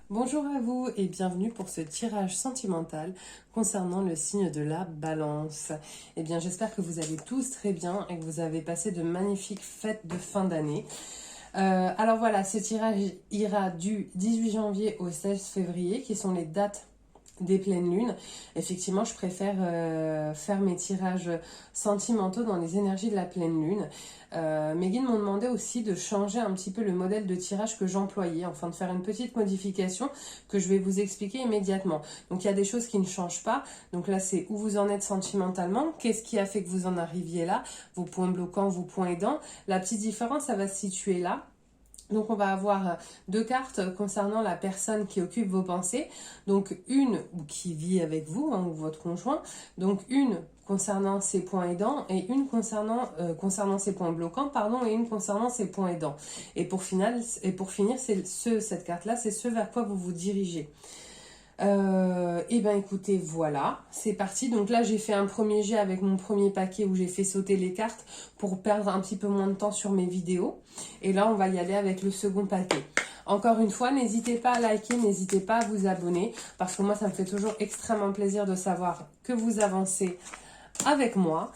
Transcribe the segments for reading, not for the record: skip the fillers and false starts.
Bonjour à vous et bienvenue pour ce tirage sentimental concernant le signe de la Balance. Eh bien, j'espère que vous allez tous très bien et que vous avez passé de magnifiques fêtes de fin d'année. Alors voilà, ce tirage ira du 18 janvier au 16 février, qui sont les dates des pleines lunes. Effectivement, je préfère faire mes tirages sentimentaux dans les énergies de la pleine lune. Mes guides m'ont demandé aussi de changer un petit peu le modèle de tirage que j'employais, enfin de faire une petite modification que je vais vous expliquer immédiatement. Donc il y a des choses qui ne changent pas. Donc là, c'est où vous en êtes sentimentalement, qu'est-ce qui a fait que vous en arriviez là, vos points bloquants, vos points aidants. La petite différence, ça va se situer là. Donc on va avoir deux cartes concernant la personne qui occupe vos pensées. Donc une qui vit avec vous, ou votre conjoint. Donc une concernant ses points aidants et une concernant ses points bloquants, pardon, et une concernant ses points aidants. Et pour finir, c'est cette carte-là, c'est ce vers quoi vous vous dirigez. Et ben écoutez, voilà, c'est parti. Donc là, j'ai fait un premier jet avec mon premier paquet où j'ai fait sauter les cartes pour perdre un petit peu moins de temps sur mes vidéos. Et là, on va y aller avec le second paquet. Encore une fois, n'hésitez pas à liker, n'hésitez pas à vous abonner, parce que moi, ça me fait toujours extrêmement plaisir de savoir que vous avancez avec moi.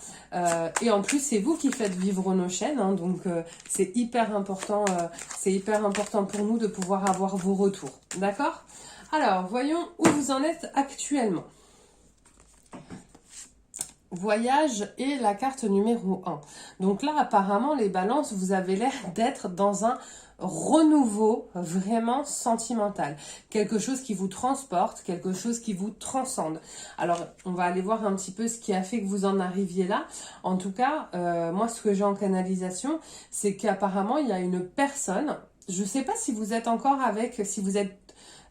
Et en plus, c'est vous qui faites vivre nos chaînes, hein, donc c'est hyper important pour nous de pouvoir avoir vos retours. D'accord ? Alors, voyons où vous en êtes actuellement. Voyage et la carte numéro 1. Donc là, apparemment, les balances, vous avez l'air d'être dans un renouveau vraiment sentimental. Quelque chose qui vous transporte, quelque chose qui vous transcende. Alors, on va aller voir un petit peu ce qui a fait que vous en arriviez là. En tout cas, moi, ce que j'ai en canalisation, c'est qu'apparemment, il y a une personne, je ne sais pas si vous êtes encore avec, si vous êtes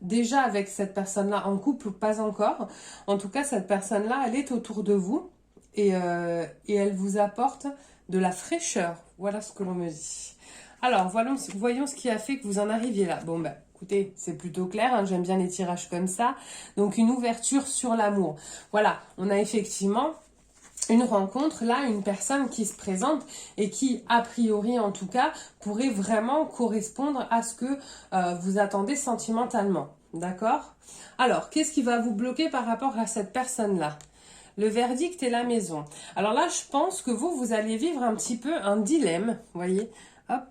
déjà avec cette personne-là en couple ou pas encore. En tout cas, cette personne-là, elle est autour de vous et elle vous apporte de la fraîcheur. Voilà ce que l'on me dit. Alors, voyons ce qui a fait que vous en arriviez là. Bon, ben, écoutez, c'est plutôt clair, hein, j'aime bien les tirages comme ça. Donc, une ouverture sur l'amour. Voilà, on a effectivement une rencontre, là, une personne qui se présente et qui, a priori en tout cas, pourrait vraiment correspondre à ce que vous attendez sentimentalement. D'accord ? Alors, qu'est-ce qui va vous bloquer par rapport à cette personne-là ? Le verdict et la maison. Alors là, je pense que vous allez vivre un petit peu un dilemme, vous voyez, hop,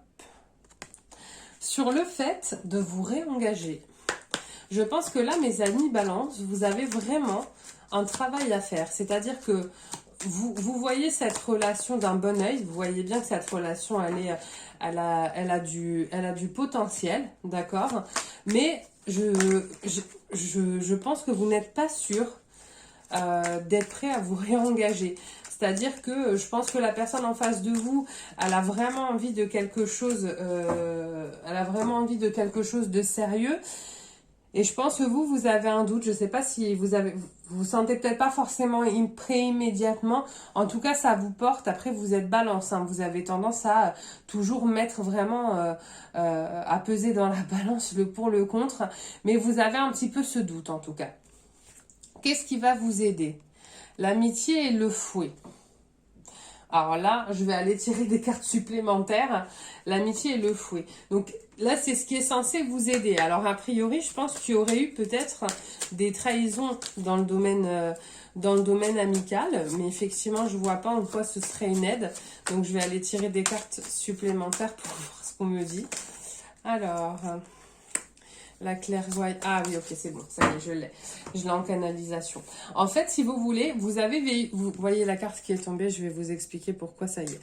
sur le fait de vous réengager. Je pense que là, mes amis Balance, vous avez vraiment un travail à faire. C'est-à-dire que vous voyez cette relation d'un bon œil, vous voyez bien que cette relation, elle a du potentiel, d'accord ? Mais je pense que vous n'êtes pas sûr d'être prêt à vous réengager. C'est-à-dire que je pense que la personne en face de vous, elle a vraiment envie de quelque chose, de sérieux. Et je pense que vous avez un doute. Je ne sais pas si vous sentez peut-être pas forcément prêt immédiatement. En tout cas, ça vous porte. Après, vous êtes balance, hein. Vous avez tendance à toujours mettre vraiment à peser dans la balance le pour, le contre. Mais vous avez un petit peu ce doute, en tout cas. Qu'est-ce qui va vous aider ? L'amitié et le fouet. Alors là, je vais aller tirer des cartes supplémentaires. L'amitié et le fouet. Donc là, c'est ce qui est censé vous aider. Alors a priori, je pense qu'il y aurait eu peut-être des trahisons dans le domaine amical. Mais effectivement, je ne vois pas en quoi ce serait une aide. Donc je vais aller tirer des cartes supplémentaires pour voir ce qu'on me dit. Alors... la clairvoyance. Ah oui, ok, c'est bon, ça y est, je l'ai. Je l'ai en canalisation. En fait, si vous voulez, vous voyez la carte qui est tombée, je vais vous expliquer pourquoi ça y est.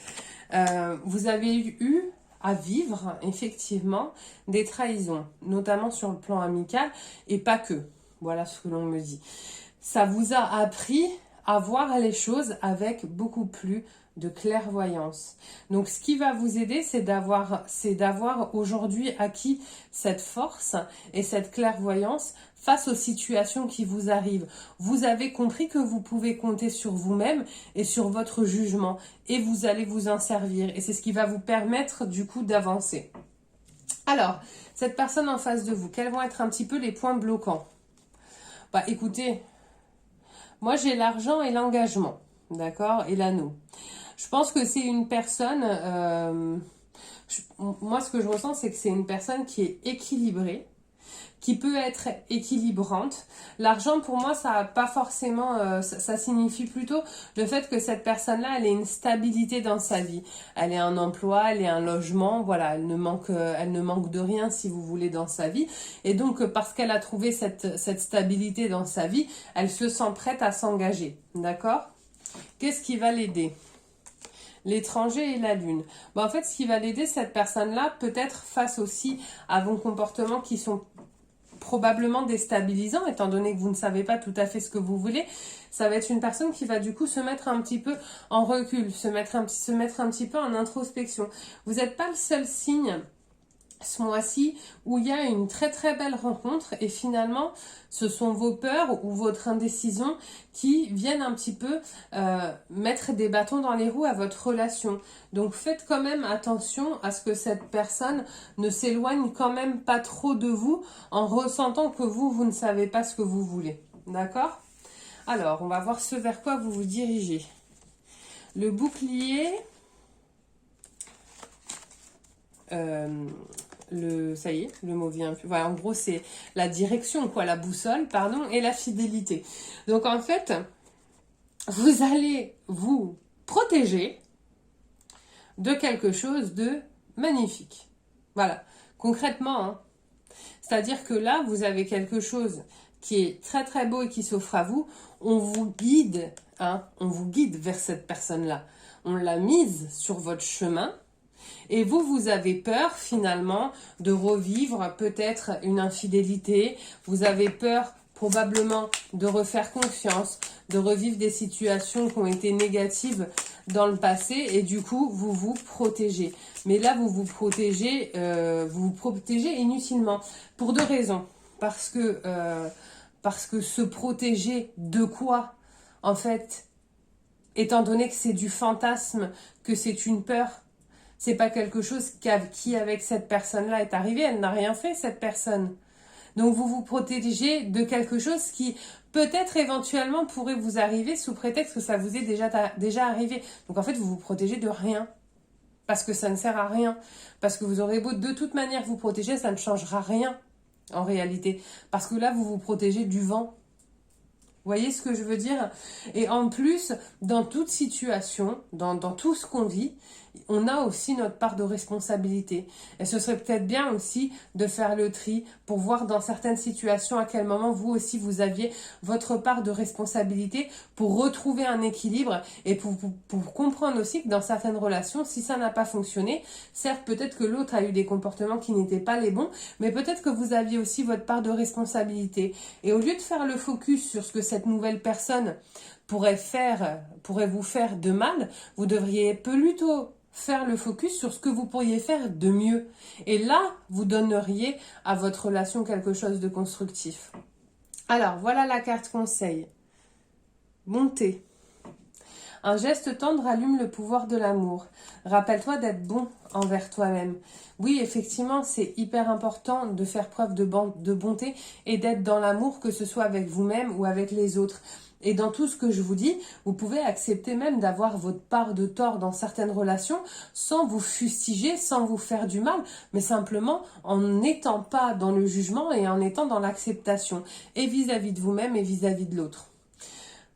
Vous avez eu à vivre, effectivement, des trahisons, notamment sur le plan amical, et pas que. Voilà ce que l'on me dit. Ça vous a appris à voir les choses avec beaucoup plus de clairvoyance. Donc ce qui va vous aider, c'est d'avoir aujourd'hui acquis cette force et cette clairvoyance face aux situations qui vous arrivent. Vous avez compris que vous pouvez compter sur vous-même et sur votre jugement et vous allez vous en servir et c'est ce qui va vous permettre du coup d'avancer. Alors, cette personne en face de vous, quels vont être un petit peu les points bloquants ? Bah écoutez, moi j'ai l'argent et l'engagement, d'accord, et l'anneau. Je pense que c'est une personne, moi ce que je ressens c'est que c'est une personne qui est équilibrée, qui peut être équilibrante. L'argent, pour moi, ça a pas forcément, ça signifie plutôt le fait que cette personne-là, elle ait une stabilité dans sa vie. Elle ait un emploi, elle ait un logement, voilà, elle ne manque de rien, si vous voulez, dans sa vie. Et donc, parce qu'elle a trouvé cette stabilité dans sa vie, elle se sent prête à s'engager, d'accord? Qu'est-ce qui va l'aider? L'étranger et la lune. Bon, en fait, ce qui va l'aider, cette personne-là, peut-être face aussi à vos comportements qui sont probablement déstabilisants, étant donné que vous ne savez pas tout à fait ce que vous voulez, ça va être une personne qui va du coup se mettre un petit peu en recul, se mettre un petit peu en introspection. Vous n'êtes pas le seul signe ce mois-ci où il y a une très très belle rencontre et finalement ce sont vos peurs ou votre indécision qui viennent un petit peu mettre des bâtons dans les roues à votre relation. Donc faites quand même attention à ce que cette personne ne s'éloigne quand même pas trop de vous en ressentant que vous ne savez pas ce que vous voulez. D'accord? Alors on va voir ce vers quoi vous vous dirigez. Le bouclier... ça y est, le mot vient plus. Voilà, en gros, c'est la direction, quoi, la boussole, pardon, et la fidélité. Donc, en fait, vous allez vous protéger de quelque chose de magnifique. Voilà, concrètement, hein. C'est-à-dire que là, vous avez quelque chose qui est très très beau et qui s'offre à vous. On vous guide, hein, on vous guide vers cette personne-là. On l'a mise sur votre chemin. Et vous avez peur finalement de revivre peut-être une infidélité. Vous avez peur probablement de refaire confiance, de revivre des situations qui ont été négatives dans le passé. Et du coup, vous vous protégez. Mais là, vous vous protégez inutilement. Pour deux raisons. Parce que se protéger de quoi, en fait, étant donné que c'est du fantasme, que c'est une peur, c'est pas quelque chose qui avec cette personne-là est arrivé. Elle n'a rien fait, cette personne. Donc vous vous protégez de quelque chose qui peut-être éventuellement pourrait vous arriver sous prétexte que ça vous est déjà arrivé. Donc en fait, vous vous protégez de rien. Parce que ça ne sert à rien. Parce que vous aurez beau de toute manière vous protéger, ça ne changera rien en réalité. Parce que là, vous vous protégez du vent. Vous voyez ce que je veux dire? Et en plus, dans toute situation, dans tout ce qu'on vit, on a aussi notre part de responsabilité. Et ce serait peut-être bien aussi de faire le tri pour voir dans certaines situations à quel moment vous aussi vous aviez votre part de responsabilité pour retrouver un équilibre et pour comprendre aussi que dans certaines relations, si ça n'a pas fonctionné, certes peut-être que l'autre a eu des comportements qui n'étaient pas les bons, mais peut-être que vous aviez aussi votre part de responsabilité. Et au lieu de faire le focus sur ce que cette nouvelle personne pourrait vous faire de mal, vous devriez plutôt faire le focus sur ce que vous pourriez faire de mieux. Et là, vous donneriez à votre relation quelque chose de constructif. Alors, voilà la carte conseil. Bonté. Un geste tendre allume le pouvoir de l'amour. Rappelle-toi d'être bon envers toi-même. Oui, effectivement, c'est hyper important de faire preuve de bonté et d'être dans l'amour, que ce soit avec vous-même ou avec les autres. Et dans tout ce que je vous dis, vous pouvez accepter même d'avoir votre part de tort dans certaines relations sans vous fustiger, sans vous faire du mal, mais simplement en n'étant pas dans le jugement et en étant dans l'acceptation, et vis-à-vis de vous-même et vis-à-vis de l'autre.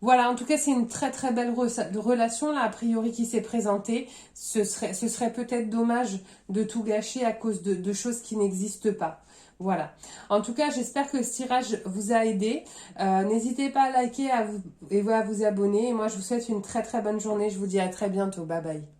Voilà, en tout cas, c'est une très très belle relation là, a priori, qui s'est présentée. Ce serait peut-être dommage de tout gâcher à cause de choses qui n'existent pas. Voilà. En tout cas, j'espère que ce tirage vous a aidé. N'hésitez pas à liker et à vous abonner. Et moi, je vous souhaite une très très bonne journée. Je vous dis à très bientôt. Bye bye.